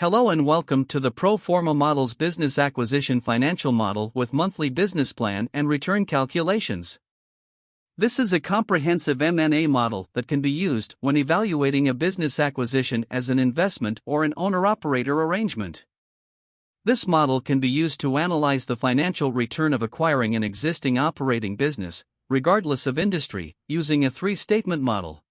Hello and welcome to the Forma Models Business Acquisition Financial Model with monthly business plan and return calculations. This is a comprehensive M&A model that can be used when evaluating a business acquisition as an investment or an owner-operator arrangement. This model can be used to analyze the financial return of acquiring an existing operating business, regardless of industry, using a three-statement model.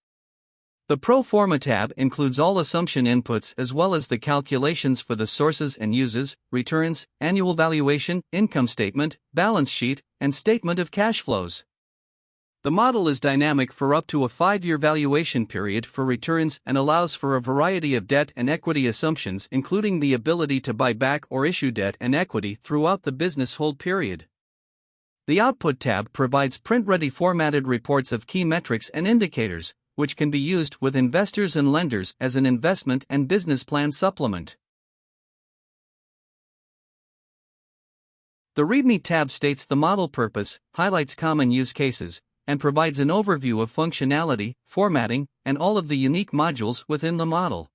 The Pro Forma tab includes all assumption inputs as well as the calculations for the sources and uses, returns, annual valuation, income statement, balance sheet, and statement of cash flows. The model is dynamic for up to a 5-year valuation period for returns and allows for a variety of debt and equity assumptions, including the ability to buy back or issue debt and equity throughout the business hold period. The Output tab provides print-ready formatted reports of key metrics and indicators, which can be used with investors and lenders as an investment and business plan supplement. The Readme tab states the model purpose, highlights common use cases, and provides an overview of functionality, formatting, and all of the unique modules within the model.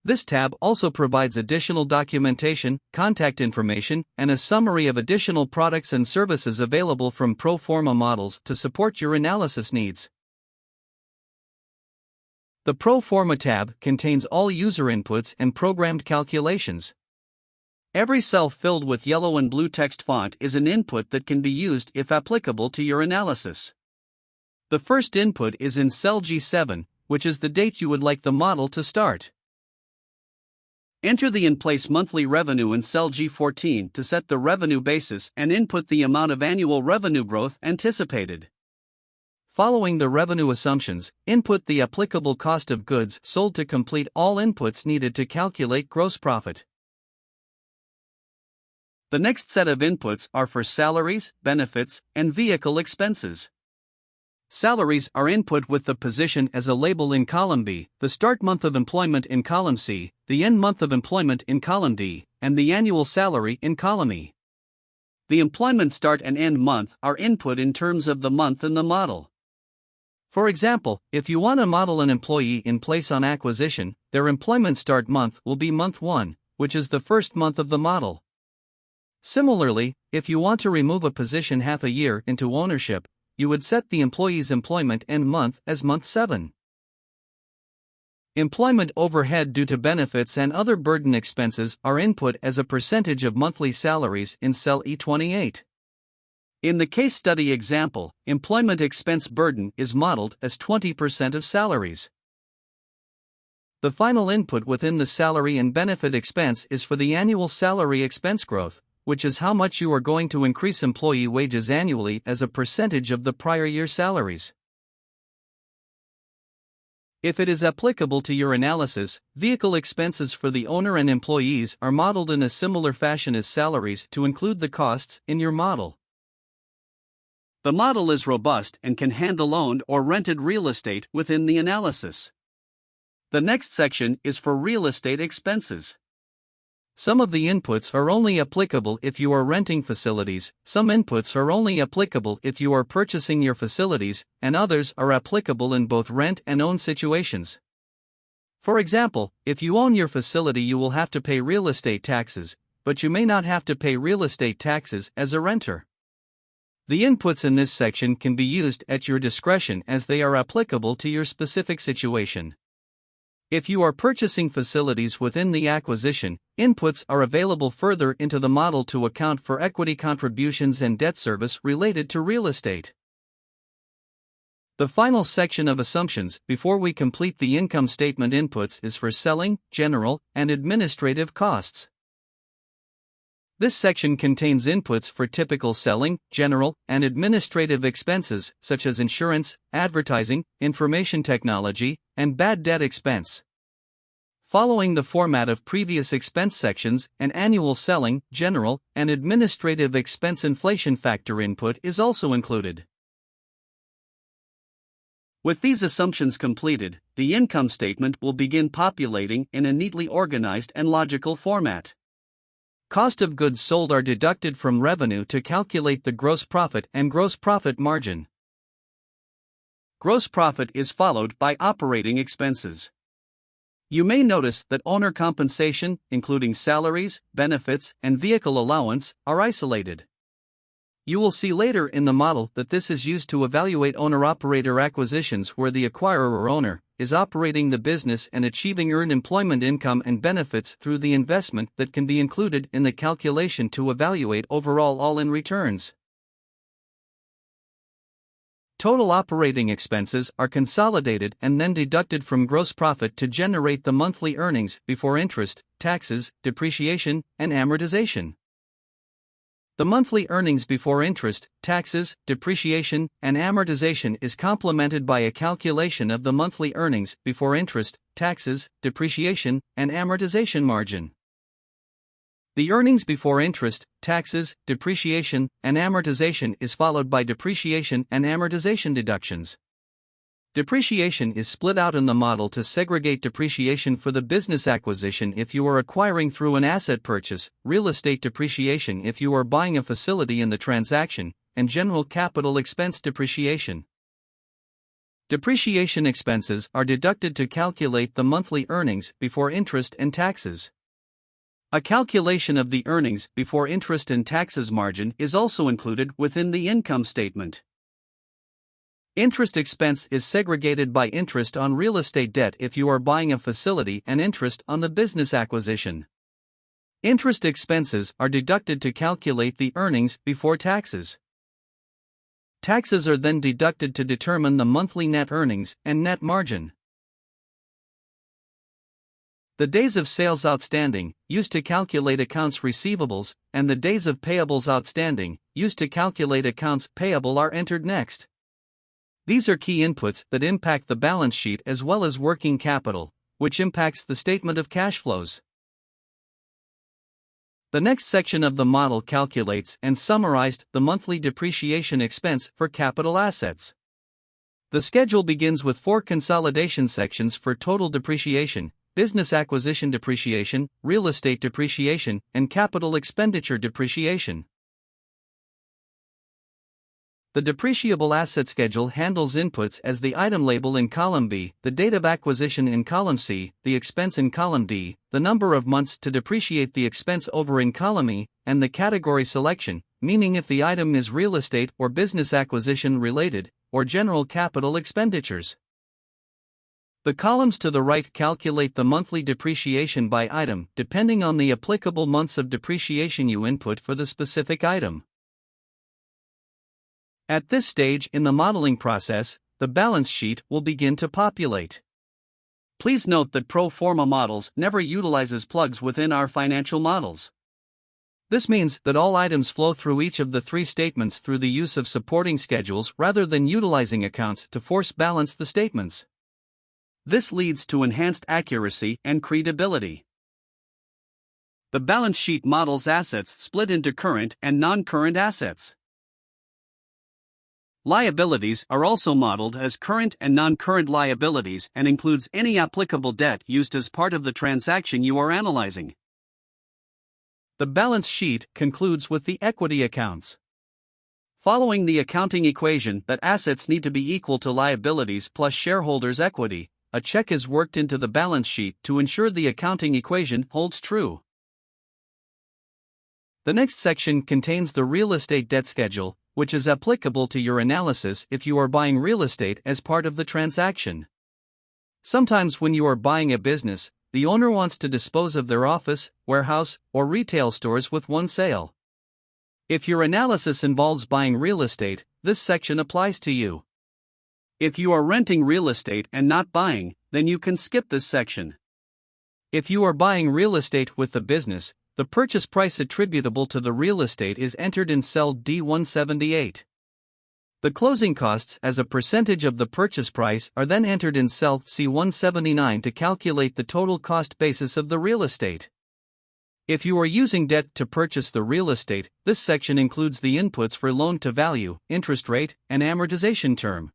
This tab also provides additional documentation, contact information, and a summary of additional products and services available from Pro Forma Models to support your analysis needs. The Pro Forma tab contains all user inputs and programmed calculations. Every cell filled with yellow and blue text font is an input that can be used if applicable to your analysis. The first input is in cell G7, which is the date you would like the model to start. Enter the in-place monthly revenue in cell G14 to set the revenue basis and input the amount of annual revenue growth anticipated. Following the revenue assumptions, input the applicable cost of goods sold to complete all inputs needed to calculate gross profit. The next set of inputs are for salaries, benefits, and vehicle expenses. Salaries are input with the position as a label in column B, the start month of employment in column C, the end month of employment in column D, and the annual salary in column E. The employment start and end month are input in terms of the month in the model. For example, if you want to model an employee in place on acquisition, their employment start month will be month 1, which is the first month of the model. Similarly, if you want to remove a position half a year into ownership, you would set the employee's employment end month as month 7. Employment overhead due to benefits and other burden expenses are input as a percentage of monthly salaries in cell E28. In the case study example, employment expense burden is modeled as 20% of salaries. The final input within the salary and benefit expense is for the annual salary expense growth, which is how much you are going to increase employee wages annually as a percentage of the prior year salaries. If it is applicable to your analysis, vehicle expenses for the owner and employees are modeled in a similar fashion as salaries to include the costs in your model. The model is robust and can handle owned or rented real estate within the analysis. The next section is for real estate expenses. Some of the inputs are only applicable if you are renting facilities, some inputs are only applicable if you are purchasing your facilities, and others are applicable in both rent and own situations. For example, if you own your facility, you will have to pay real estate taxes, but you may not have to pay real estate taxes as a renter. The inputs in this section can be used at your discretion as they are applicable to your specific situation. If you are purchasing facilities within the acquisition, inputs are available further into the model to account for equity contributions and debt service related to real estate. The final section of assumptions before we complete the income statement inputs is for selling, general, and administrative costs. This section contains inputs for typical selling, general, and administrative expenses such as insurance, advertising, information technology, and bad debt expense. Following the format of previous expense sections, an annual selling, general, and administrative expense inflation factor input is also included. With these assumptions completed, the income statement will begin populating in a neatly organized and logical format. Cost of goods sold are deducted from revenue to calculate the gross profit and gross profit margin. Gross profit is followed by operating expenses. You may notice that owner compensation, including salaries, benefits, and vehicle allowance, are isolated. You will see later in the model that this is used to evaluate owner-operator acquisitions where the acquirer or owner is operating the business and achieving earned employment income and benefits through the investment that can be included in the calculation to evaluate overall all-in returns. Total operating expenses are consolidated and then deducted from gross profit to generate the monthly earnings before interest, taxes, depreciation, and amortization. The monthly earnings before interest, taxes, depreciation, and amortization is complemented by a calculation of the monthly earnings before interest, taxes, depreciation, and amortization margin. The earnings before interest, taxes, depreciation, and amortization is followed by depreciation and amortization deductions. Depreciation is split out in the model to segregate depreciation for the business acquisition if you are acquiring through an asset purchase, real estate depreciation if you are buying a facility in the transaction, and general capital expense depreciation. Depreciation expenses are deducted to calculate the monthly earnings before interest and taxes. A calculation of the earnings before interest and taxes margin is also included within the income statement. Interest expense is segregated by interest on real estate debt if you are buying a facility and interest on the business acquisition. Interest expenses are deducted to calculate the earnings before taxes. Taxes are then deducted to determine the monthly net earnings and net margin. The days of sales outstanding, used to calculate accounts receivables, and the days of payables outstanding, used to calculate accounts payable are entered next. These are key inputs that impact the balance sheet as well as working capital, which impacts the statement of cash flows. The next section of the model calculates and summarized the monthly depreciation expense for capital assets. The schedule begins with 4 consolidation sections for total depreciation, business acquisition depreciation, real estate depreciation, and capital expenditure depreciation. The depreciable asset schedule handles inputs as the item label in column B, the date of acquisition in column C, the expense in column D, the number of months to depreciate the expense over in column E, and the category selection, meaning if the item is real estate or business acquisition related, or general capital expenditures. The columns to the right calculate the monthly depreciation by item depending on the applicable months of depreciation you input for the specific item. At this stage in the modeling process, the balance sheet will begin to populate. Please note that Pro Forma Models never utilizes plugs within our financial models. This means that all items flow through each of the 3 statements through the use of supporting schedules rather than utilizing accounts to force balance the statements. This leads to enhanced accuracy and credibility. The balance sheet models assets split into current and non-current assets. Liabilities are also modeled as current and non-current liabilities and includes any applicable debt used as part of the transaction you are analyzing. The balance sheet concludes with the equity accounts. Following the accounting equation that assets need to be equal to liabilities plus shareholders' equity, a check is worked into the balance sheet to ensure the accounting equation holds true. The next section contains the real estate debt schedule, which is applicable to your analysis if you are buying real estate as part of the transaction. Sometimes when you are buying a business, the owner wants to dispose of their office, warehouse, or retail stores with one sale. If your analysis involves buying real estate, this section applies to you. If you are renting real estate and not buying, then you can skip this section. If you are buying real estate with the business, the purchase price attributable to the real estate is entered in cell D178. The closing costs as a percentage of the purchase price are then entered in cell C179 to calculate the total cost basis of the real estate. If you are using debt to purchase the real estate, this section includes the inputs for loan to value, interest rate, and amortization term.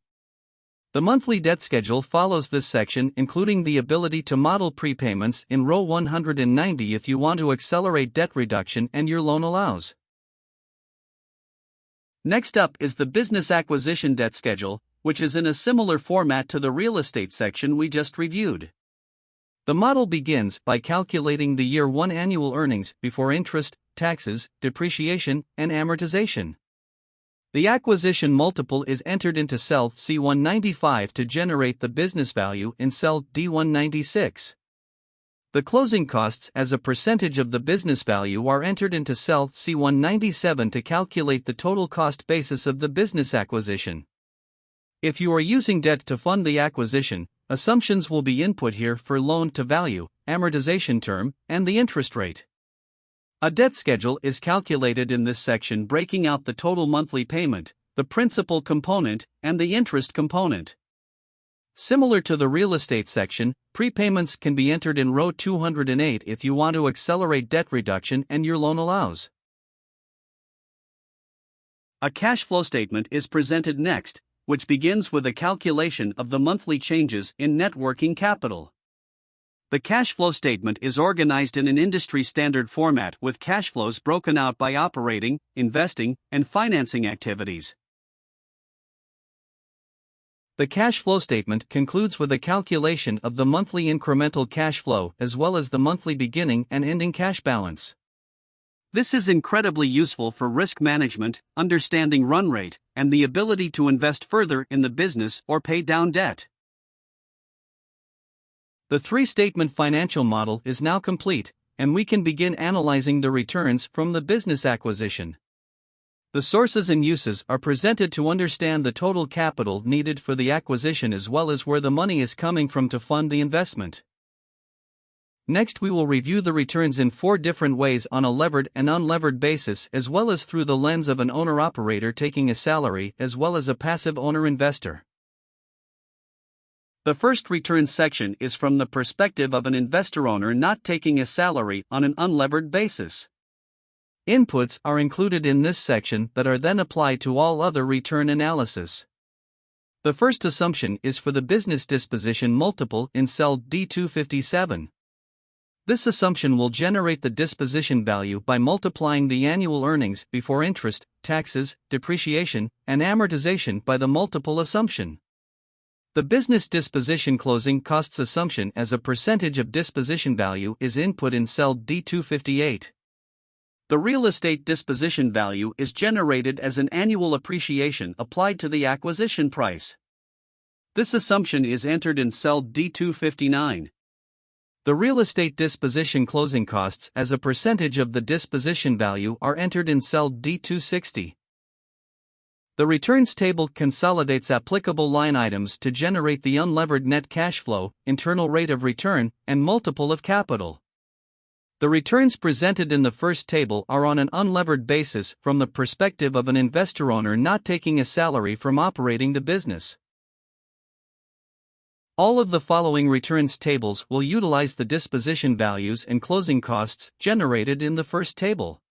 The monthly debt schedule follows this section, including the ability to model prepayments in row 190 if you want to accelerate debt reduction and your loan allows. Next up is the business acquisition debt schedule, which is in a similar format to the real estate section we just reviewed. The model begins by calculating the year 1 annual earnings before interest, taxes, depreciation, and amortization. The acquisition multiple is entered into cell C195 to generate the business value in cell D196. The closing costs as a percentage of the business value are entered into cell C197 to calculate the total cost basis of the business acquisition. If you are using debt to fund the acquisition, assumptions will be input here for loan to value, amortization term, and the interest rate. A debt schedule is calculated in this section, breaking out the total monthly payment, the principal component, and the interest component. Similar to the real estate section, prepayments can be entered in row 208 if you want to accelerate debt reduction and your loan allows. A cash flow statement is presented next, which begins with a calculation of the monthly changes in net working capital. The cash flow statement is organized in an industry standard format with cash flows broken out by operating, investing, and financing activities. The cash flow statement concludes with a calculation of the monthly incremental cash flow as well as the monthly beginning and ending cash balance. This is incredibly useful for risk management, understanding run rate, and the ability to invest further in the business or pay down debt. The three-statement financial model is now complete, and we can begin analyzing the returns from the business acquisition. The sources and uses are presented to understand the total capital needed for the acquisition as well as where the money is coming from to fund the investment. Next, we will review the returns in 4 different ways on a levered and unlevered basis as well as through the lens of an owner-operator taking a salary as well as a passive owner-investor. The first returns section is from the perspective of an investor-owner not taking a salary on an unlevered basis. Inputs are included in this section that are then applied to all other return analysis. The first assumption is for the business disposition multiple in cell D257. This assumption will generate the disposition value by multiplying the annual earnings before interest, taxes, depreciation, and amortization by the multiple assumption. The business disposition closing costs assumption as a percentage of disposition value is input in cell D258. The real estate disposition value is generated as an annual appreciation applied to the acquisition price. This assumption is entered in cell D259. The real estate disposition closing costs as a percentage of the disposition value are entered in cell D260. The returns table consolidates applicable line items to generate the unlevered net cash flow, internal rate of return, and multiple of capital. The returns presented in the first table are on an unlevered basis from the perspective of an investor-owner not taking a salary from operating the business. All of the following returns tables will utilize the disposition values and closing costs generated in the first table.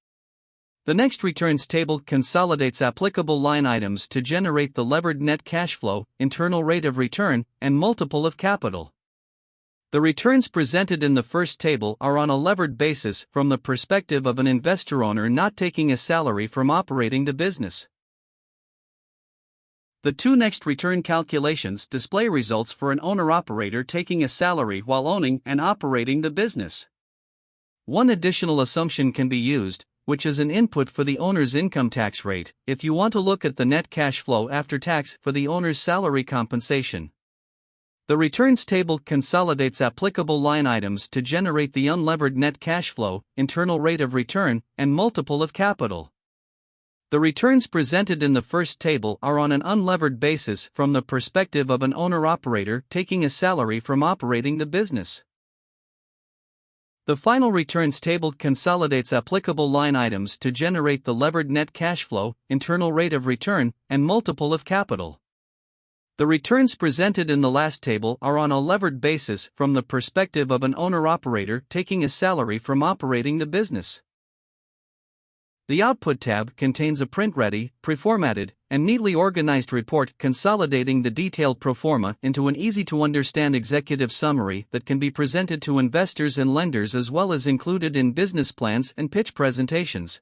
The next returns table consolidates applicable line items to generate the levered net cash flow, internal rate of return, and multiple of capital. The returns presented in the first table are on a levered basis from the perspective of an investor-owner not taking a salary from operating the business. The 2 next return calculations display results for an owner-operator taking a salary while owning and operating the business. One additional assumption can be used, which is an input for the owner's income tax rate, if you want to look at the net cash flow after tax for the owner's salary compensation. The returns table consolidates applicable line items to generate the unlevered net cash flow, internal rate of return, and multiple of capital. The returns presented in the first table are on an unlevered basis from the perspective of an owner-operator taking a salary from operating the business. The final returns table consolidates applicable line items to generate the levered net cash flow, internal rate of return, and multiple of capital. The returns presented in the last table are on a levered basis from the perspective of an owner-operator taking a salary from operating the business. The Output tab contains a print-ready, pre-formatted, and neatly organized report consolidating the detailed pro forma into an easy-to-understand executive summary that can be presented to investors and lenders as well as included in business plans and pitch presentations.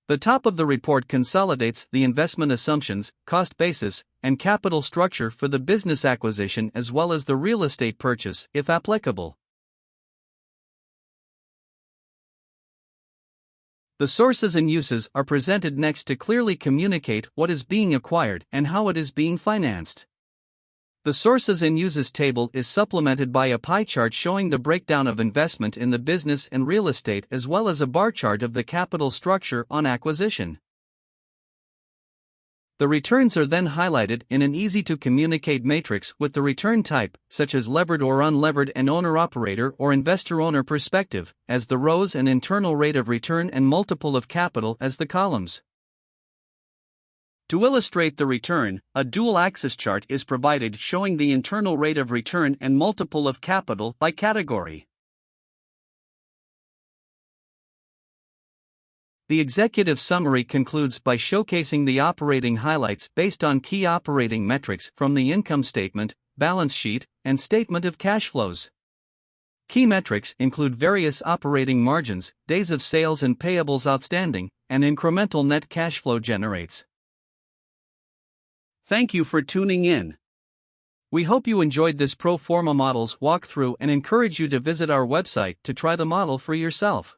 The top of the report consolidates the investment assumptions, cost basis, and capital structure for the business acquisition as well as the real estate purchase, if applicable. The sources and uses are presented next to clearly communicate what is being acquired and how it is being financed. The sources and uses table is supplemented by a pie chart showing the breakdown of investment in the business and real estate as well as a bar chart of the capital structure on acquisition. The returns are then highlighted in an easy-to-communicate matrix with the return type, such as levered or unlevered and owner-operator or investor-owner perspective, as the rows and internal rate of return and multiple of capital as the columns. To illustrate the return, a dual-axis chart is provided showing the internal rate of return and multiple of capital by category. The executive summary concludes by showcasing the operating highlights based on key operating metrics from the income statement, balance sheet, and statement of cash flows. Key metrics include various operating margins, days of sales and payables outstanding, and incremental net cash flow generates. Thank you for tuning in. We hope you enjoyed this Pro Forma Models walkthrough and encourage you to visit our website to try the model for yourself.